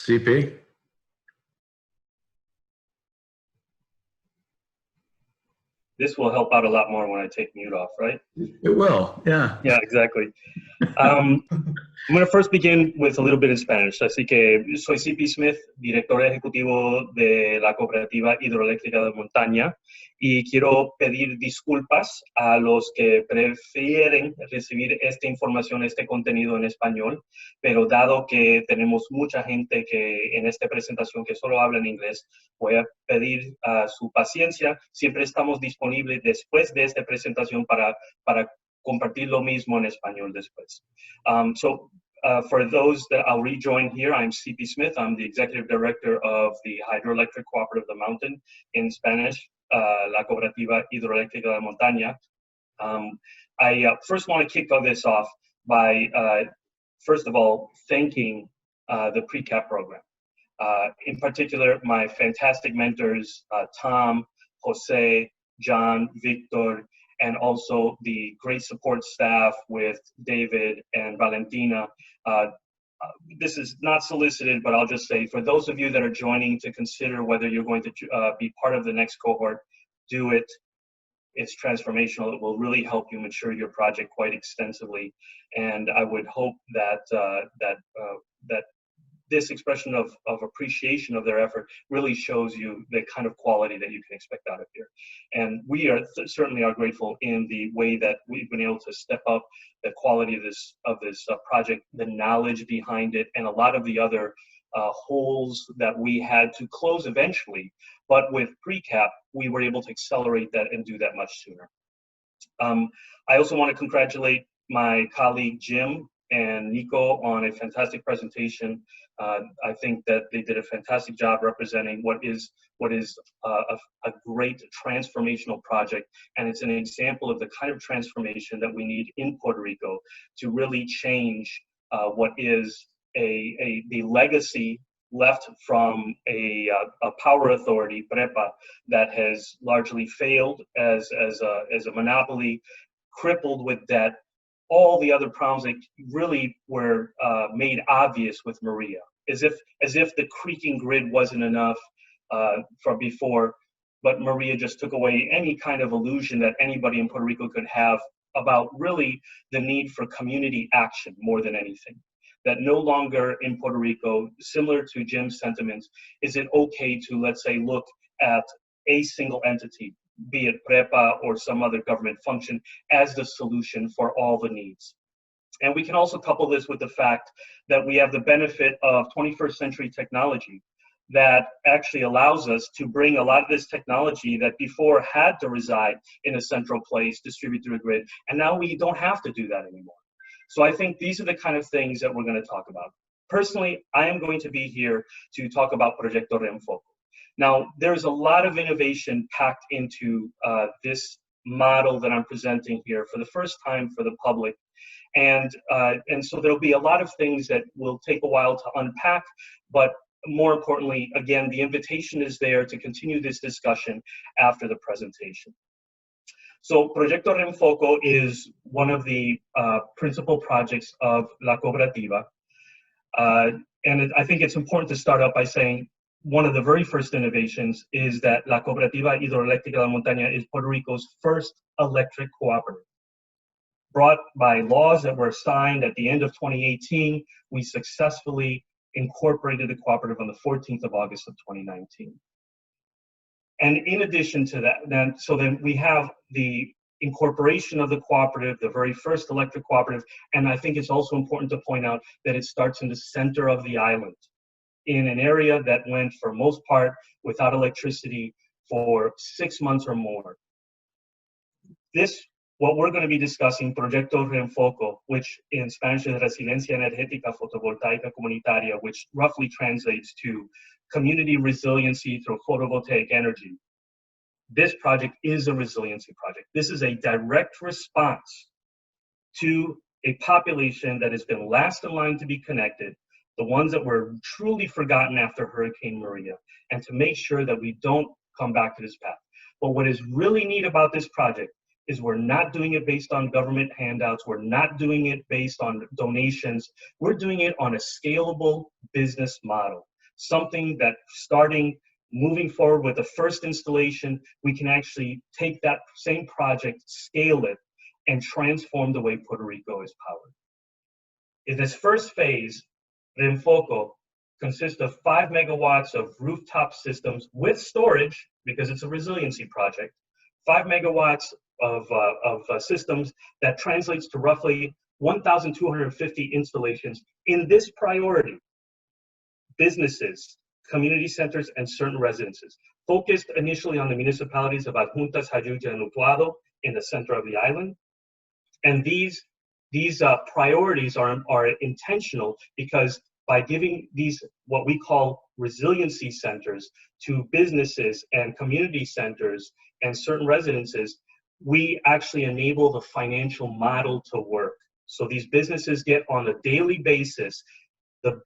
CP? This will help out a lot more when I take mute off, right? It will, yeah. Yeah, exactly. I'm going to first begin with a little bit in Spanish. Así que soy CP Smith, director ejecutivo de la Cooperativa Hidroeléctrica de Montaña, y quiero pedir disculpas a los que prefieren recibir esta información, este contenido en español, pero dado que tenemos mucha gente que en esta presentación que solo habla en inglés, voy a pedir su paciencia. Siempre estamos disponibles después de esta presentación para compartir lo mismo en español después. For those that I'll rejoin here, I'm CP Smith. I'm the Executive Director of the Hydroelectric Cooperative of the Mountain, in Spanish, La Cooperativa Hidroeléctrica de Montaña. I first want to kick this off by, first of all, thanking the PRECAP program. In particular, my fantastic mentors, Tom, Jose, John, Victor, and also the great support staff with David and Valentina. This is not solicited, but I'll just say, for those of you that are joining to consider whether you're going to be part of the next cohort, do it. It's transformational. It will really help you mature your project quite extensively. And I would hope that that this expression of appreciation of their effort really shows you the kind of quality that you can expect out of here. And we are certainly are grateful in the way that we've been able to step up the quality of this project, the knowledge behind it, and a lot of the other holes that we had to close eventually. But with PRECAP, we were able to accelerate that and do that much sooner. I also want to congratulate my colleague Jim and Nico on a fantastic presentation. I think that they did a fantastic job representing what is a great transformational project, and it's an example of the kind of transformation that we need in Puerto Rico to really change what is the legacy left from a power authority, PREPA, that has largely failed as a monopoly, crippled with debt. All the other problems that really were made obvious with Maria, as if the creaking grid wasn't enough from before, but Maria just took away any kind of illusion that anybody in Puerto Rico could have about really the need for community action more than anything. That no longer in Puerto Rico, similar to Jim's sentiments, is it okay to, let's say, look at a single entity, be it PREPA or some other government function, as the solution for all the needs. And we can also couple this with the fact that we have the benefit of 21st century technology that actually allows us to bring a lot of this technology that before had to reside in a central place, distribute through a grid, and now we don't have to do that anymore. So I think these are the kind of things that we're going to talk about. Personally, I am going to be here to talk about Proyecto REENFOCO. Now, there's a lot of innovation packed into this model that I'm presenting here for the first time for the public. And so there'll be a lot of things that will take a while to unpack, but more importantly, again, the invitation is there to continue this discussion after the presentation. So Proyecto REENFOCO is one of the principal projects of La Cooperativa. And I think it's important to start out by saying one of the very first innovations is that La Cooperativa Hidroeléctrica de Montaña is Puerto Rico's first electric cooperative. Brought by laws that were signed at the end of 2018, we successfully incorporated the cooperative on the 14th of August of 2019. And in addition to that, then we have the incorporation of the cooperative, the very first electric cooperative, and I think it's also important to point out that it starts in the center of the island, in an area that went, for most part, without electricity for 6 months or more. What we're going to be discussing, Proyecto REENFOCO, which in Spanish is Resiliencia Energética Fotovoltaica Comunitaria, which roughly translates to community resiliency through photovoltaic energy. This project is a resiliency project. This is a direct response to a population that has been last in line to be connected, the ones that were truly forgotten after Hurricane Maria, and to make sure that we don't come back to this path. But what is really neat about this project is we're not doing it based on government handouts. We're not doing it based on donations. We're doing it on a scalable business model. something that moving forward with the first installation, we can actually take that same project, scale it, and transform the way Puerto Rico is powered. In this first phase, REENFOCO consists of 5 megawatts of rooftop systems with storage, because it's a resiliency project, 5 megawatts of systems that translates to roughly 1,250 installations in this priority: businesses, community centers, and certain residences, focused initially on the municipalities of Adjuntas, Jayuya, and Utuado in the center of the island. And these priorities are intentional, because by giving these what we call resiliency centers to businesses and community centers and certain residences, we actually enable the financial model to work. So these businesses get on a daily basis the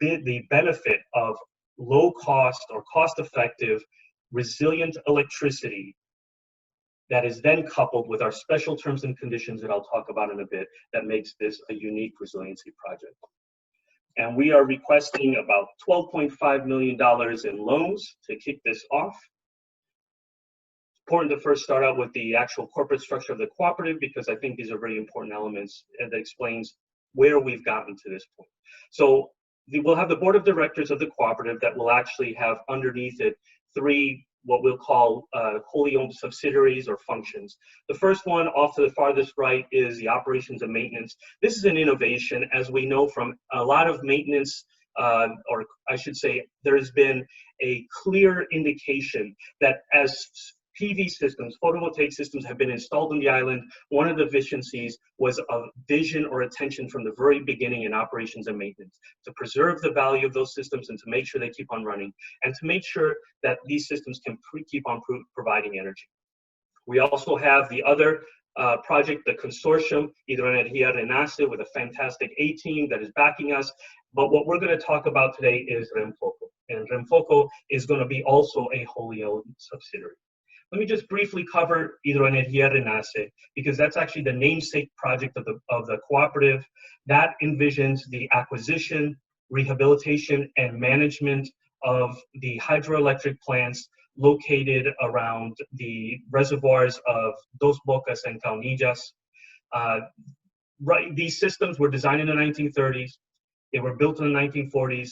benefit of low cost or cost effective resilient electricity that is then coupled with our special terms and conditions that I'll talk about in a bit that makes this a unique resiliency project. And we are requesting about $12.5 million in loans to kick this off. It's important to first start out with the actual corporate structure of the cooperative, because I think these are very important elements and that explains where we've gotten to this point. So we'll have the board of directors of the cooperative that will actually have underneath it 3 what we'll call wholly owned subsidiaries or functions. The first one off to the farthest right is the operations and maintenance. This is an innovation, as we know from a lot of maintenance, or I should say, there has been a clear indication that as PV systems, photovoltaic systems have been installed on the island, one of the deficiencies was a vision or attention from the very beginning in operations and maintenance, to preserve the value of those systems and to make sure they keep on running, and to make sure that these systems can keep on providing energy. We also have the other project, the consortium, Hidroenergia Renace, with a fantastic A team that is backing us. But what we're going to talk about today is REENFOCO. And REENFOCO is going to be also a wholly owned subsidiary. Let me just briefly cover Hidroenergia Renace, because that's actually the namesake project of the cooperative. That envisions the acquisition, rehabilitation, and management of the hydroelectric plants located around the reservoirs of Dos Bocas and Caunillas. These systems were designed in the 1930s. They were built in the 1940s,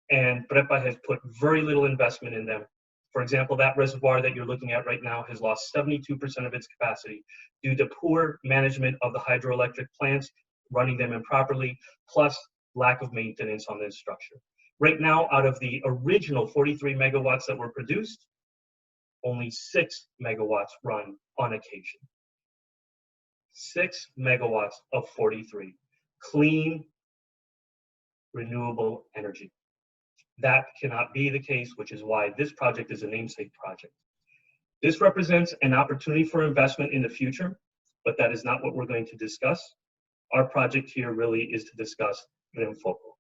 and PREPA has put very little investment in them. For example, that reservoir that you're looking at right now has lost 72% of its capacity due to poor management of the hydroelectric plants, running them improperly, plus lack of maintenance on this structure. Right now, out of the original 43 megawatts that were produced, only 6 megawatts run on occasion. 6 megawatts of 43. Clean, renewable energy. That cannot be the case, which is why this project is a namesake project. This represents an opportunity for investment in the future, but that is not what we're going to discuss. Our project here really is to discuss REENFOCO.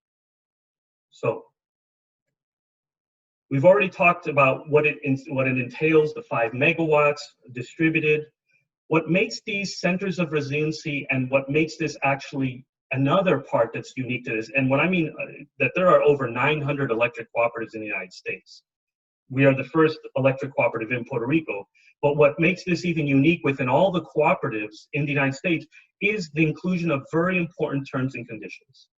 So we've already talked about what it entails, the 5 megawatts distributed. What makes these centers of resiliency and what makes this actually another part that's unique to this, and what I mean that there are over 900 electric cooperatives in the United States. We are the first electric cooperative in Puerto Rico, but what makes this even unique within all the cooperatives in the United States is the inclusion of very important terms and conditions,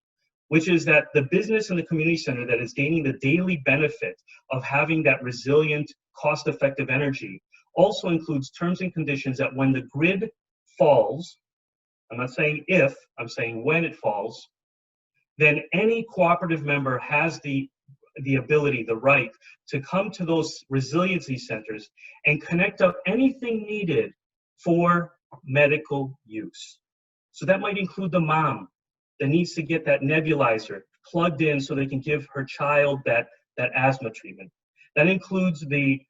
which is that the business and the community center that is gaining the daily benefit of having that resilient, cost-effective energy also includes terms and conditions that when the grid falls, I'm not saying if, I'm saying when it falls, then any cooperative member has the ability, the right to come to those resiliency centers and connect up anything needed for medical use. So that might include the mom that needs to get that nebulizer plugged in so they can give her child that asthma treatment. That includes the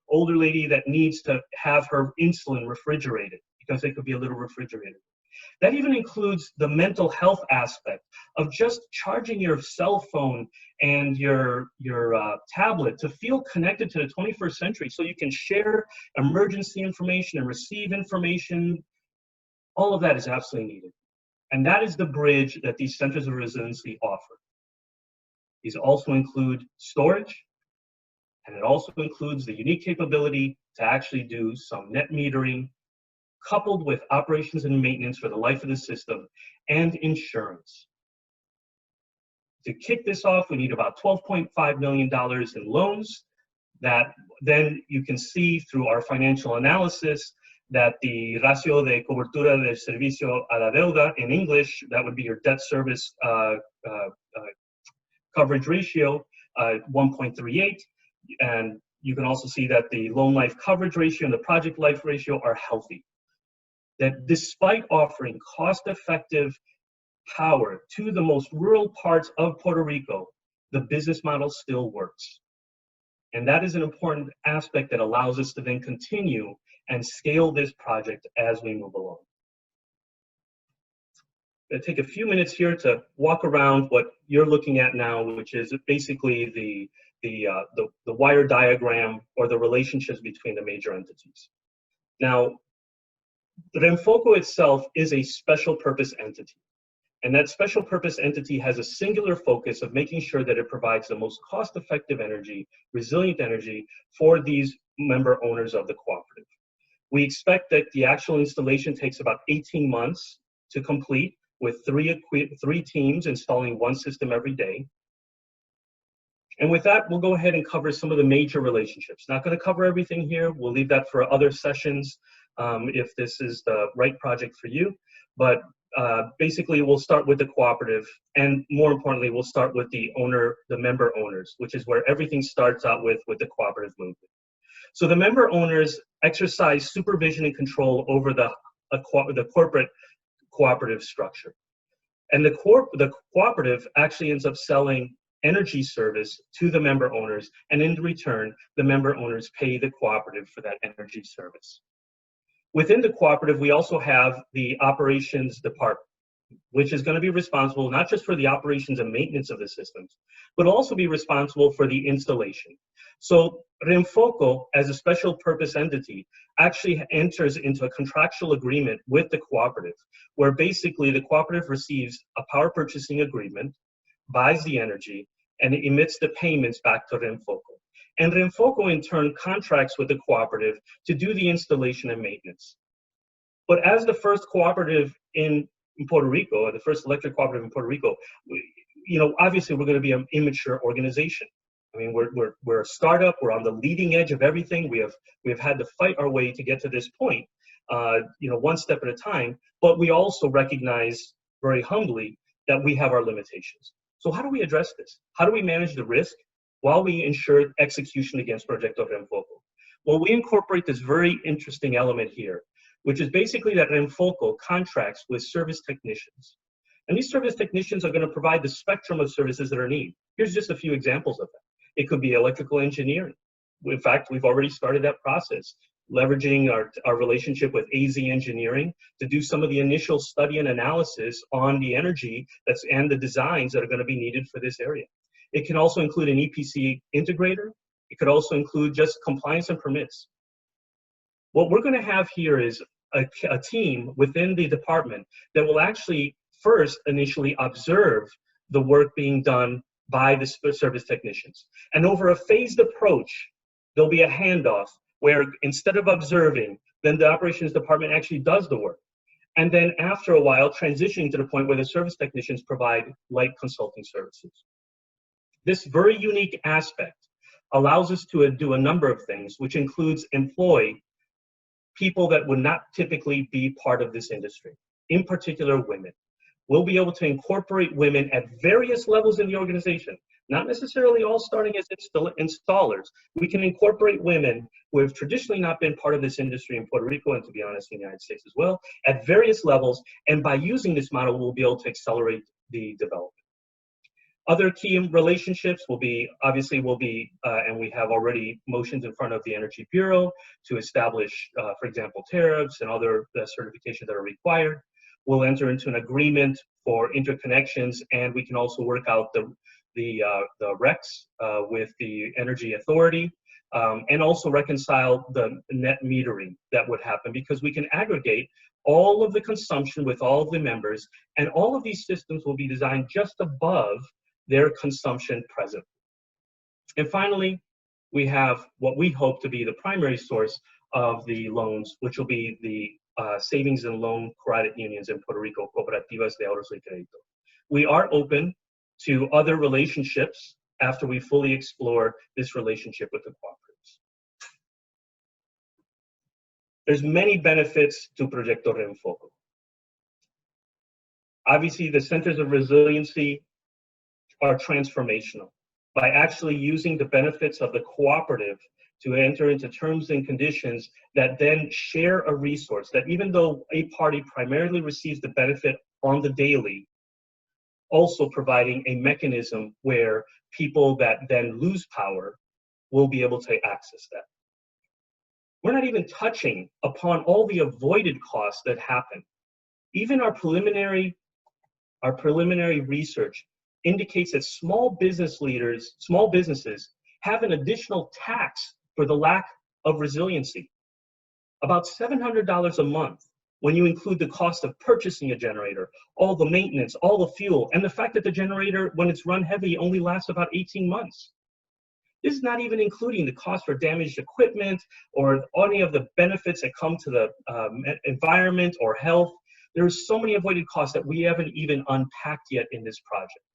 older lady that needs to have her insulin refrigerated, because they could be a little refrigerated. That even includes the mental health aspect of just charging your cell phone and your tablet to feel connected to the 21st century so you can share emergency information and receive information. All of that is absolutely needed. And that is the bridge that these centers of resiliency offer. These also include storage, and it also includes the unique capability to actually do some net metering, coupled with operations and maintenance for the life of the system, and insurance. To kick this off, we need about $12.5 million in loans that then you can see through our financial analysis that the ratio de cobertura del servicio a la deuda, in English, that would be your debt service coverage ratio, 1.38. And you can also see that the loan life coverage ratio and the project life ratio are healthy. That despite offering cost-effective power to the most rural parts of Puerto Rico, the business model still works. And that is an important aspect that allows us to then continue and scale this project as we move along. I'm going to take a few minutes here to walk around what you're looking at now, which is basically the wire diagram or the relationships between the major entities. Now, REENFOCO itself is a special purpose entity. And that special purpose entity has a singular focus of making sure that it provides the most cost-effective energy, resilient energy for these member owners of the cooperative. We expect that the actual installation takes about 18 months to complete, with three teams installing one system every day. And with that, we'll go ahead and cover some of the major relationships. Not going to cover everything here. We'll leave that for other sessions if this is the right project for you. But basically, we'll start with the cooperative, and more importantly, we'll start with the member owners, which is where everything starts out with the cooperative movement. So the member owners exercise supervision and control over the corporate cooperative structure. And the cooperative actually ends up selling energy service to the member owners, and in return, the member owners pay the cooperative for that energy service. Within the cooperative, we also have the operations department, which is going to be responsible not just for the operations and maintenance of the systems, but also be responsible for the installation. So REENFOCO, as a special purpose entity, actually enters into a contractual agreement with the cooperative, where basically the cooperative receives a power purchasing agreement, buys the energy, and emits the payments back to REENFOCO. And REENFOCO, in turn, contracts with the cooperative to do the installation and maintenance. But as the first cooperative in Puerto Rico, or the first electric cooperative in Puerto Rico, obviously we're going to be an immature organization. I mean, we're a startup. We're on the leading edge of everything. We have had to fight our way to get to this point, one step at a time. But we also recognize very humbly that we have our limitations. So how do we address this? How do we manage the risk while we ensure execution against Proyecto REENFOCO? Well, we incorporate this very interesting element here, which is basically that REENFOCO contracts with service technicians. And these service technicians are going to provide the spectrum of services that are needed. Here's just a few examples of that. It could be electrical engineering. In fact, we've already started that process, leveraging our relationship with AZ Engineering to do some of the initial study and analysis on the energy and the designs that are going to be needed for this area. It can also include an EPC integrator. It could also include just compliance and permits. What we're going to have here is a team within the department that will actually first initially observe the work being done by the service technicians. And over a phased approach, there'll be a handoff where instead of observing, then the operations department actually does the work. And then after a while, transitioning to the point where the service technicians provide light consulting services. This very unique aspect allows us to do a number of things, which includes employ people that would not typically be part of this industry, in particular women. We'll be able to incorporate women at various levels in the organization, not necessarily all starting as installers. We can incorporate women who have traditionally not been part of this industry in Puerto Rico, and to be honest, in the United States as well, at various levels. And by using this model, we'll be able to accelerate the development. Other key relationships will be, and we have already motions in front of the Energy Bureau to establish, for example, tariffs and other certifications that are required. We'll enter into an agreement for interconnections, and we can also work out the RECs with the Energy Authority, and also reconcile the net metering that would happen, because we can aggregate all of the consumption with all of the members, and all of these systems will be designed just above their consumption present. And finally, we have what we hope to be the primary source of the loans, which will be the savings and loan credit unions in Puerto Rico, Cooperativas de Ahorros y Crédito. We are open to other relationships after we fully explore this relationship with the cooperatives. There's many benefits to Proyecto REENFOCO. Obviously, the centers of resiliency are transformational. By actually using the benefits of the cooperative to enter into terms and conditions that then share a resource, that even though a party primarily receives the benefit on the daily, also providing a mechanism where people that then lose power will be able to access that. We're not even touching upon all the avoided costs that happen. Even our preliminary research indicates that small businesses have an additional tax for the lack of resiliency. About $700 a month when you include the cost of purchasing a generator, all the maintenance, all the fuel, and the fact that the generator, when it's run heavy, only lasts about 18 months. This is not even including the cost for damaged equipment or any of the benefits that come to the environment or health. There's so many avoided costs that we haven't even unpacked yet in this project.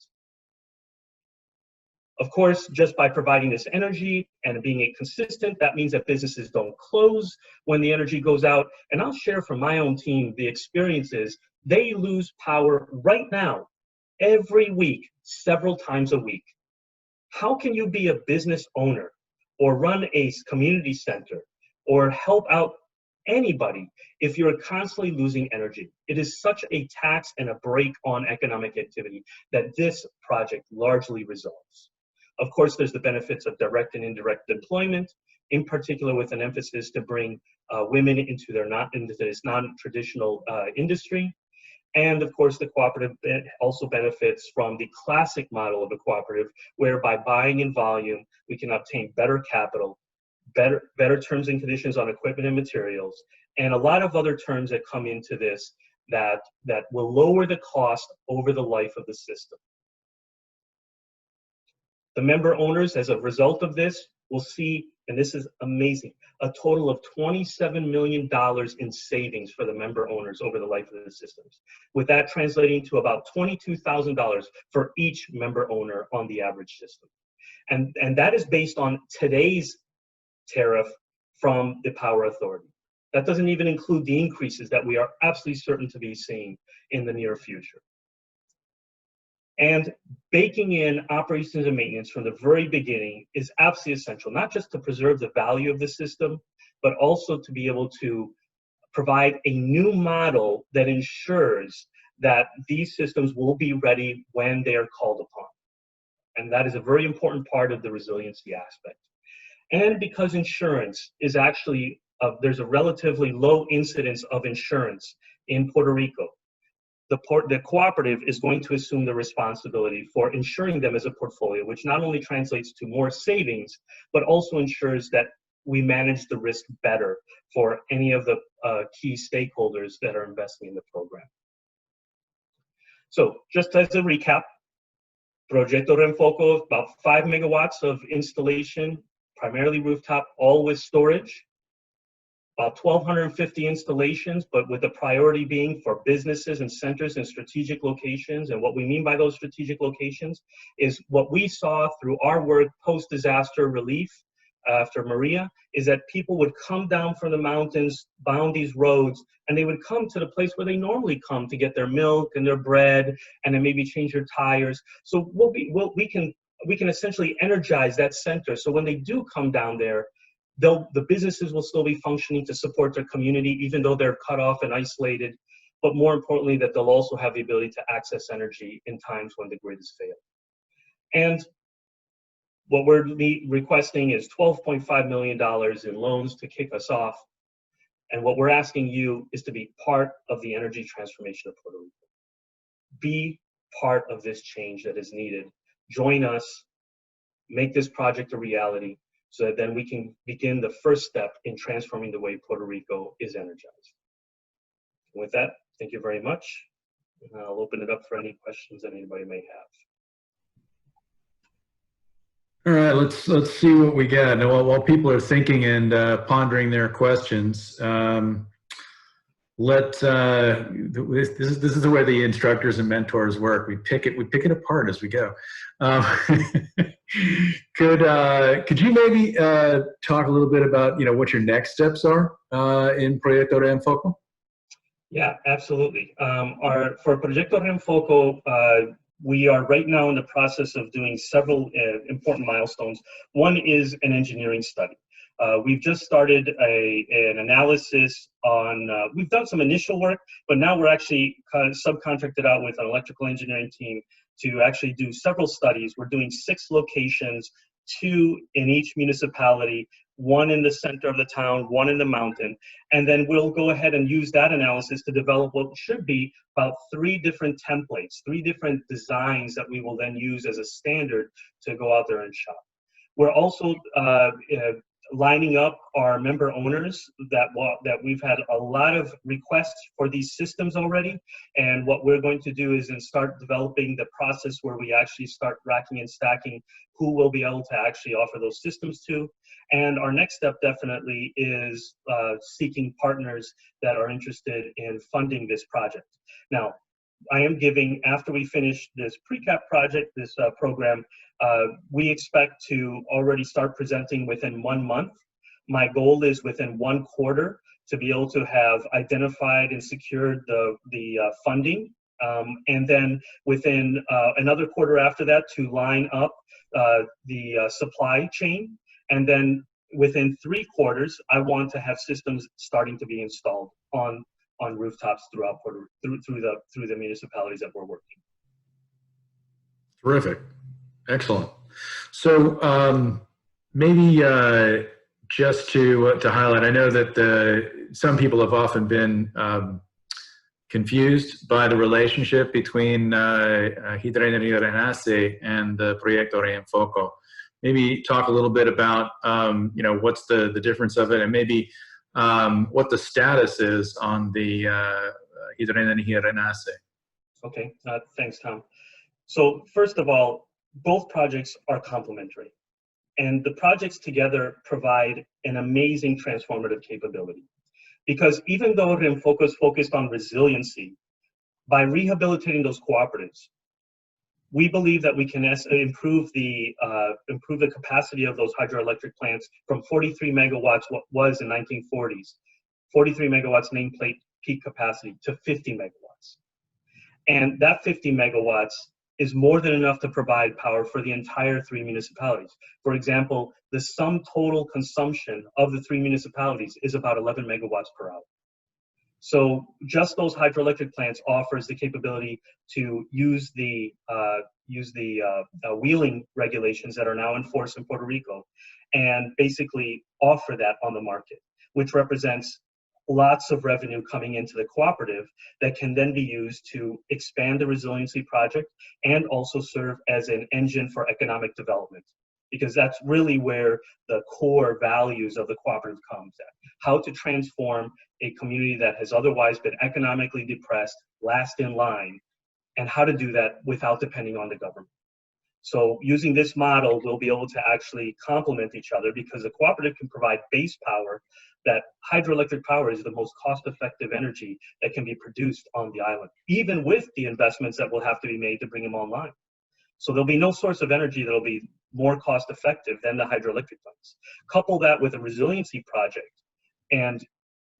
Of course, just by providing this energy and being consistent, that means that businesses don't close when the energy goes out. And I'll share from my own team the experiences. They lose power right now, every week, several times a week. How can you be a business owner or run a community center or help out anybody if you're constantly losing energy? It is such a tax and a brake on economic activity that this project largely resolves. Of course, there's the benefits of direct and indirect employment, in particular with an emphasis to bring women into this non-traditional industry. And of course, the cooperative also benefits from the classic model of a cooperative, where by buying in volume, we can obtain better capital, better terms and conditions on equipment and materials, and a lot of other terms that come into this that will lower the cost over the life of the system. The member owners, as a result of this, will see, and this is amazing, a total of $27 million in savings for the member owners over the life of the systems, with that translating to about $22,000 for each member owner on the average system. And that is based on today's tariff from the Power Authority. That doesn't even include the increases that we are absolutely certain to be seeing in the near future. And baking in operations and maintenance from the very beginning is absolutely essential, not just to preserve the value of the system, but also to be able to provide a new model that ensures that these systems will be ready when they are called upon. And that is a very important part of the resiliency aspect. And because insurance is actually, there's a relatively low incidence of insurance in Puerto Rico, the cooperative is going to assume the responsibility for insuring them as a portfolio, which not only translates to more savings, but also ensures that we manage the risk better for any of the key stakeholders that are investing in the program. So just as a recap, Proyecto REENFOCO, about 5 megawatts of installation, primarily rooftop, all with storage. About 1,250 installations, but with the priority being for businesses and centers in strategic locations. And what we mean by those strategic locations is what we saw through our work post-disaster relief after Maria, is that people would come down from the mountains, bound these roads, and they would come to the place where they normally come to get their milk and their bread, and then maybe change their tires. So we can essentially energize that center. So when they do come down there, the businesses will still be functioning to support their community, even though they're cut off and isolated, but more importantly, that they'll also have the ability to access energy in times when the grid is failed. And what we're requesting is $12.5 million in loans to kick us off. And what we're asking you is to be part of the energy transformation of Puerto Rico. Be part of this change that is needed. Join us, make this project a reality, so that then we can begin the first step in transforming the way Puerto Rico is energized. And with that, thank you very much. And I'll open it up for any questions that anybody may have. All right, let's see what we get. Now, while people are thinking and pondering their questions, this is the way the instructors and mentors work. We pick it apart as we go. Um, could you maybe talk a little bit about what your next steps are in Proyecto REENFOCO? Yeah, absolutely. For Proyecto REENFOCO, we are right now in the process of doing several important milestones. One is an engineering study. We've just started an analysis on, we've done some initial work, but now we're actually kind of subcontracted out with an electrical engineering team to actually do several studies. We're doing 6 locations, 2 in each municipality, 1 in the center of the town, 1 in the mountain. And then we'll go ahead and use that analysis to develop what should be about 3 different templates, 3 different designs that we will then use as a standard to go out there and shop. We're also lining up our member owners that we've had a lot of requests for these systems already. And what we're going to do is then start developing the process where we actually start racking and stacking who will be able to actually offer those systems to. And our next step definitely is seeking partners that are interested in funding this project. Now, I am giving, after we finish this PRECAP project, this program, we expect to already start presenting within 1 month. My goal is within 1 quarter to be able to have identified and secured the funding. And then within another quarter after that to line up the supply chain. And then within 3 quarters, I want to have systems starting to be installed on rooftops throughout through the municipalities that we're working. Terrific, excellent. So maybe just to highlight, I know that some people have often been confused by the relationship between Hidroenergia Renace and the Proyecto REENFOCO. Maybe talk a little bit about what's the difference of it, and maybe what the status is on the Hidroenergia Renace. Okay, thanks, Tom. So first of all, both projects are complementary. And the projects together provide an amazing transformative capability. Because even though REENFOCO is focused on resiliency, by rehabilitating those cooperatives, we believe that we can improve the capacity of those hydroelectric plants from 43 megawatts, what was in 1940s, 43 megawatts nameplate peak capacity, to 50 megawatts. And that 50 megawatts is more than enough to provide power for the entire 3 municipalities. For example, the sum total consumption of the 3 municipalities is about 11 megawatts per hour. So just those hydroelectric plants offers the capability to use the wheeling regulations that are now in force in Puerto Rico, and basically offer that on the market, which represents lots of revenue coming into the cooperative that can then be used to expand the resiliency project and also serve as an engine for economic development. Because that's really where the core values of the cooperative comes at. How to transform a community that has otherwise been economically depressed, last in line, and how to do that without depending on the government. So using this model, we'll be able to actually complement each other, because the cooperative can provide base power. That hydroelectric power is the most cost-effective energy that can be produced on the island, even with the investments that will have to be made to bring them online. So there'll be no source of energy that'll be more cost-effective than the hydroelectric plants. Couple that with a resiliency project, and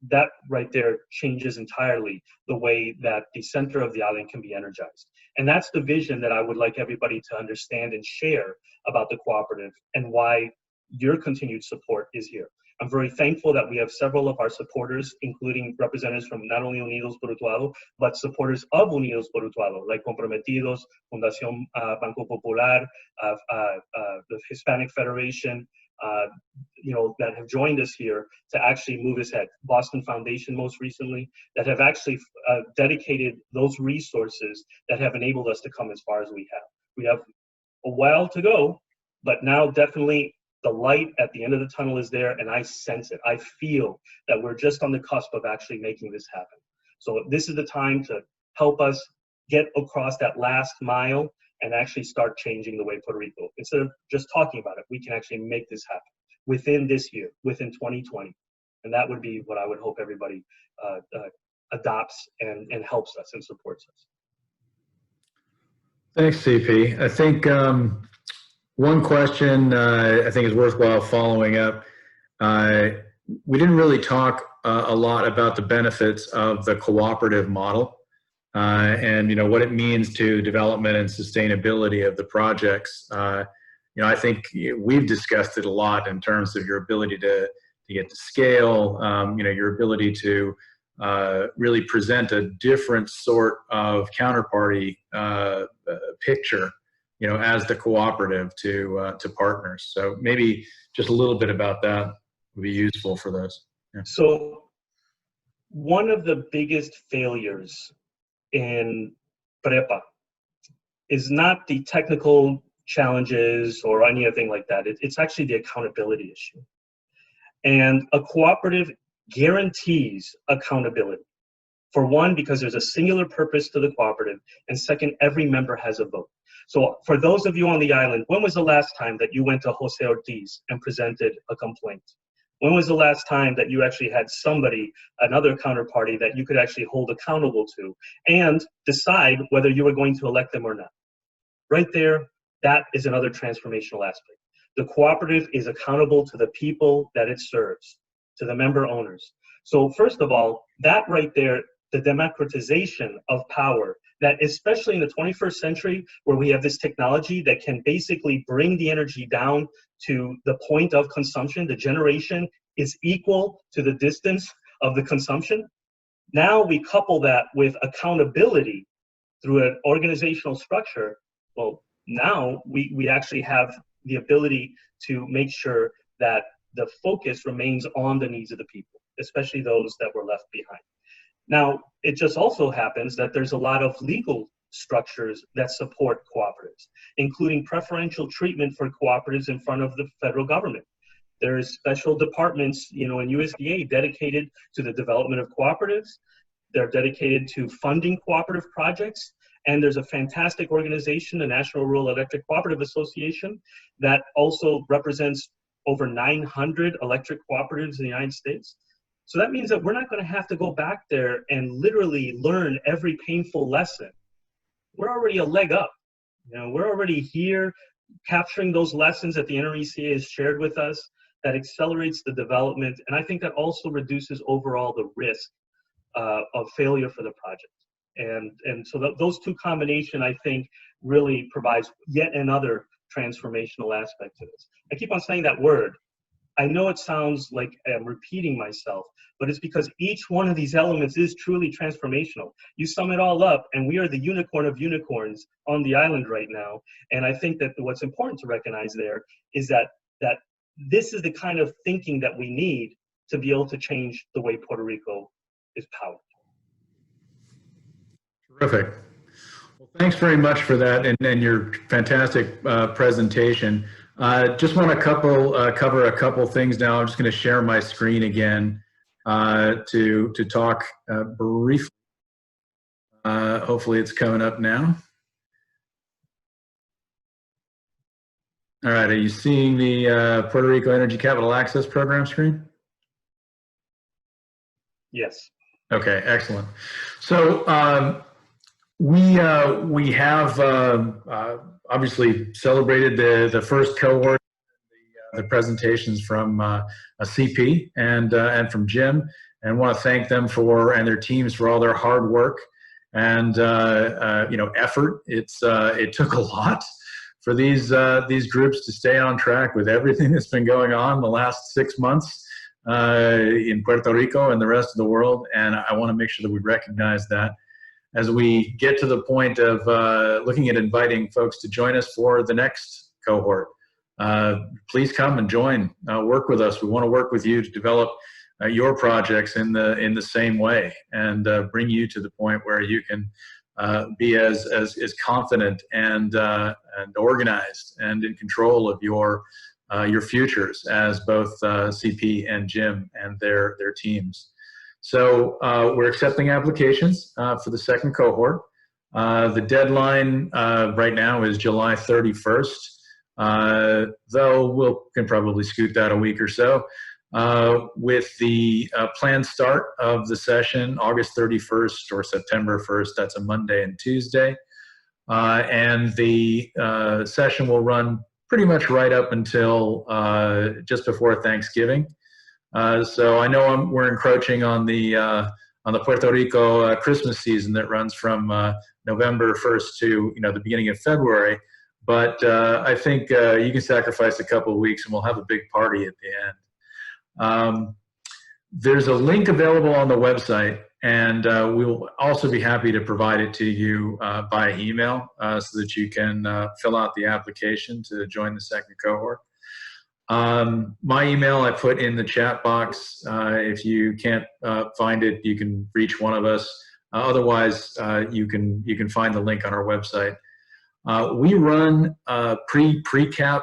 that right there changes entirely the way that the center of the island can be energized. And that's the vision that I would like everybody to understand and share about the cooperative, and why your continued support is here. I'm very thankful that we have several of our supporters, including representatives from not only Unidos por Utuado, but supporters of Unidos por Utuado, like Comprometidos, Fundación Banco Popular, the Hispanic Federation, that have joined us here to actually move us ahead. Boston Foundation most recently, that have actually dedicated those resources that have enabled us to come as far as we have. We have a while to go, but now definitely the light at the end of the tunnel is there, and I sense it. I feel that we're just on the cusp of actually making this happen. So this is the time to help us get across that last mile and actually start changing the way Puerto Rico, instead of just talking about it, we can actually make this happen within this year, within 2020. And that would be what I would hope everybody adopts and helps us and supports us. Thanks, CP. I think one question I think is worthwhile following up. We didn't really talk a lot about the benefits of the cooperative model and what it means to development and sustainability of the projects. I think we've discussed it a lot in terms of your ability to get to scale, your ability to really present a different sort of counterparty picture, as the cooperative to partners. So maybe just a little bit about that would be useful for those. Yeah. So one of the biggest failures in PREPA is not the technical challenges or anything like that. It's actually the accountability issue. And a cooperative guarantees accountability. For one, because there's a singular purpose to the cooperative, and second, every member has a vote. So for those of you on the island, when was the last time that you went to Jose Ortiz and presented a complaint? When was the last time that you actually had somebody, another counterparty, that you could actually hold accountable to and decide whether you were going to elect them or not? Right there, that is another transformational aspect. The cooperative is accountable to the people that it serves, to the member owners. So first of all, that right there, the democratization of power, that especially in the 21st century, where we have this technology that can basically bring the energy down to the point of consumption, the generation is equal to the distance of the consumption. Now we couple that with accountability through an organizational structure. Well, now we actually have the ability to make sure that the focus remains on the needs of the people, especially those that were left behind. Now, it just also happens that there's a lot of legal structures that support cooperatives, including preferential treatment for cooperatives in front of the federal government. There's special departments, in USDA dedicated to the development of cooperatives. They're dedicated to funding cooperative projects. And there's a fantastic organization, the National Rural Electric Cooperative Association, that also represents over 900 electric cooperatives in the United States. So that means that we're not going to have to go back there and literally learn every painful lesson. We're already a leg up. We're already here capturing those lessons that the NRECA has shared with us. That accelerates the development. And I think that also reduces overall the risk of failure for the project. And so those two combination, I think, really provides yet another transformational aspect to this. I keep on saying that word. I know it sounds like I'm repeating myself, but it's because each one of these elements is truly transformational. You sum it all up, and we are the unicorn of unicorns on the island right now. And I think that what's important to recognize there is that this is the kind of thinking that we need to be able to change the way Puerto Rico is powered. Terrific. Well, thanks very much for that and your fantastic presentation. Just want to cover a couple things now. I'm just going to share my screen again to talk briefly. Hopefully it's coming up now. All right, are you seeing the Puerto Rico Energy Capital Access Program screen? Yes. Okay, excellent. So we have obviously celebrated the first cohort, the presentations from a CP and from Jim, and want to thank them and their teams for all their hard work and effort. It took a lot for these groups to stay on track with everything that's been going on the last 6 months in Puerto Rico and the rest of the world, and I want to make sure that we recognize that as we get to the point of looking at inviting folks to join us for the next cohort. Please come and join, work with us. We want to work with you to develop your projects in the same way and bring you to the point where you can be as confident and organized and in control of your futures as both CP and Jim and their teams. So we're accepting applications for the second cohort. The deadline right now is July 31st, though we can probably scoot that a week or so. With the planned start of the session, August 31st or September 1st, that's a Monday and Tuesday. And the session will run pretty much right up until just before Thanksgiving. So I know we're encroaching on the Puerto Rico Christmas season that runs from November 1st to the beginning of February. But I think you can sacrifice a couple of weeks and we'll have a big party at the end. There's a link available on the website, and we'll also be happy to provide it to you by email so that you can fill out the application to join the second cohort. My email I put in the chat box. If you can't find it, you can reach one of us. Otherwise, you can find the link on our website. We run PRECAP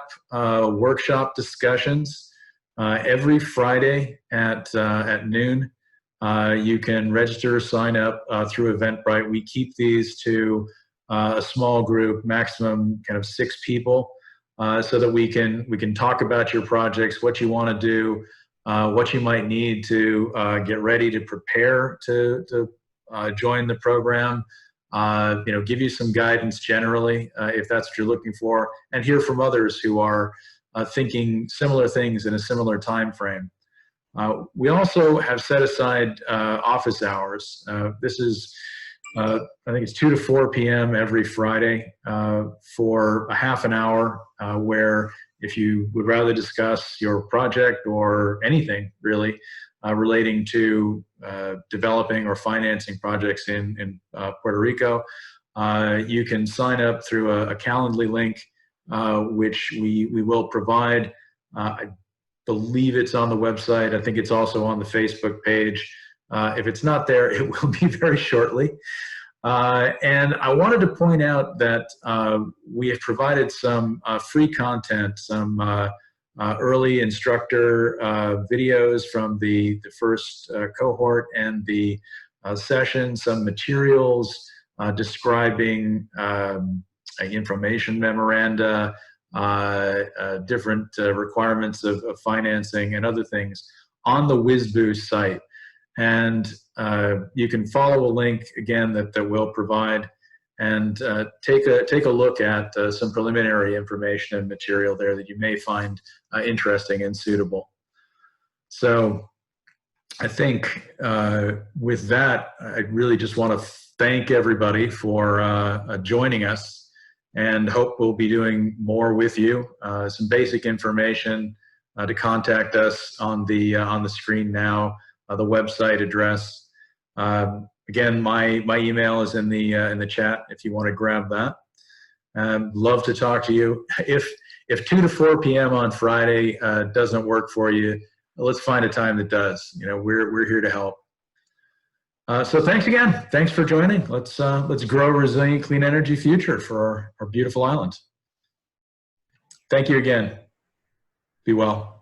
workshop discussions every Friday at noon. You can register or sign up through Eventbrite. We keep these to a small group, maximum kind of 6 people, so that we can talk about your projects, what you want to do, what you might need to get ready to prepare to join the program. Give you some guidance generally if that's what you're looking for, and hear from others who are thinking similar things in a similar time frame. We also have set aside office hours. This is, I think it's 2 to 4 p.m. every Friday for a half an hour where if you would rather discuss your project or anything really relating to developing or financing projects in Puerto Rico, you can sign up through a Calendly link, which we will provide. I believe it's on the website. I think it's also on the Facebook page. If it's not there, it will be very shortly. And I wanted to point out that we have provided some free content, some early instructor videos from the first cohort and the session, some materials describing information memoranda, different requirements of financing and other things on the WizBoost site. And you can follow a link again that we'll provide and take a look at some preliminary information and material there that you may find interesting and suitable. So I think with that, I really just want to thank everybody for joining us, and hope we'll be doing more with you. Some basic information to contact us on the screen now, the website address. Again, my email is in the chat if you want to grab that. Love to talk to you. If 2 to 4 p.m. on Friday doesn't work for you, let's find a time that does. We're here to help. So thanks again. Thanks for joining. Let's grow a resilient, clean energy future for our beautiful island. Thank you again. Be well.